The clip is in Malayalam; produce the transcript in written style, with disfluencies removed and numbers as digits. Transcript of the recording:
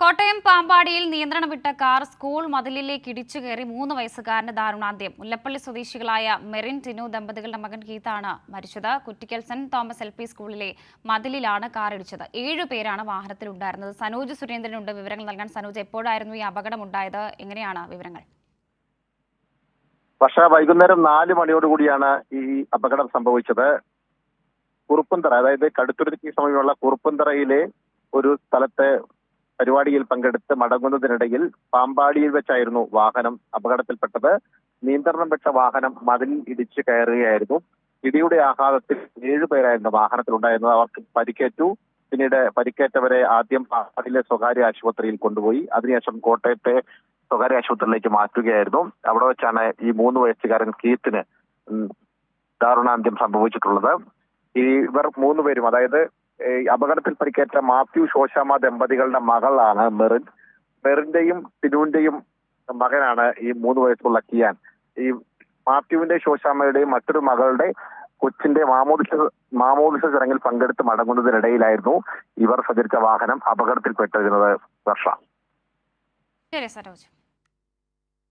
കോട്ടയം പാമ്പാടിയിൽ നിയന്ത്രണം വിട്ട കാർ സ്കൂൾ മതിലിലേക്ക് ഇടിച്ചു കയറി 3 വയസ്സുകാരന് ദാരുണാന്ത്യം. മുല്ലപ്പള്ളി സ്വദേശികളായ മെറിൻ ടിനു ദമ്പതികളുടെ മകൻ ഗീതാണ് മരിച്ചത്. കുറ്റിക്കൽ സെന്റ് തോമസ് LP സ്കൂളിലെ മതിലിലാണ് കാർ ഇടിച്ചത്. 7 പേരാണ് വാഹനത്തിലുണ്ടായിരുന്നത്. സനോജ് സുരേന്ദ്രനുണ്ട് വിവരങ്ങൾ നൽകാൻ. സനോജ്, എപ്പോഴായിരുന്നു ഈ അപകടമുണ്ടായത്? എങ്ങനെയാണ് വിവരങ്ങൾ? പക്ഷേ വൈകുന്നേരം 4 മണിയോടുകൂടിയാണ് ഈ അപകടം സംഭവിച്ചത്. കുറുപ്പന്തറ, അതായത് കടുത്തുരുത്തിക്ക് സമീപമുള്ള കുറുപ്പന്തറയിലെ ഒരു സ്ഥലത്തെ പരിപാടിയിൽ പങ്കെടുത്ത് മടങ്ങുന്നതിനിടയിൽ പാമ്പാടിയിൽ വെച്ചായിരുന്നു വാഹനം അപകടത്തിൽപ്പെട്ടത്. നിയന്ത്രണം വിട്ട വാഹനം മതിൽ ഇടിച്ച് കയറുകയായിരുന്നു. ഇടിയുടെ ആഘാതത്തിൽ 7 പേരായിരുന്നു വാഹനത്തിലുണ്ടായിരുന്നത്. അവർക്ക് പരിക്കേറ്റു. പിന്നീട് പരിക്കേറ്റവരെ ആദ്യം പാമ്പാടിയിലെ സ്വകാര്യ ആശുപത്രിയിൽ കൊണ്ടുപോയി. അതിനുശേഷം കോട്ടയത്തെ സ്വകാര്യ ആശുപത്രിയിലേക്ക് മാറ്റുകയായിരുന്നു. അവിടെ വെച്ചാണ് ഈ 3 വയസ്സുകാരൻ കീത്തിന് ദാരുണാന്ത്യം സംഭവിച്ചിട്ടുള്ളത്. ഇവർ 3 പേരും, അതായത് അപകടത്തിൽ പരിക്കേറ്റ മാത്യു ശോശാമ്മ ദമ്പതികളുടെ മകളാണ് മെറിൻ. മെറിന്റെയും ടിനുവിന്റെയും മകനാണ് ഈ 3 വയസ്സുള്ള കിയാൻ. ഈ മാത്യുവിന്റെ ശോശാമ്മയുടെയും മറ്റൊരു മകളുടെ കൊച്ചിന്റെ മാമോദിസ ചടങ്ങിൽ പങ്കെടുത്ത് മടങ്ങുന്നതിനിടയിലായിരുന്നു ഇവർ സഞ്ചരിച്ച വാഹനം അപകടത്തിൽപ്പെട്ടിരുന്നത്. വർഷ. ശരി സരോജ്.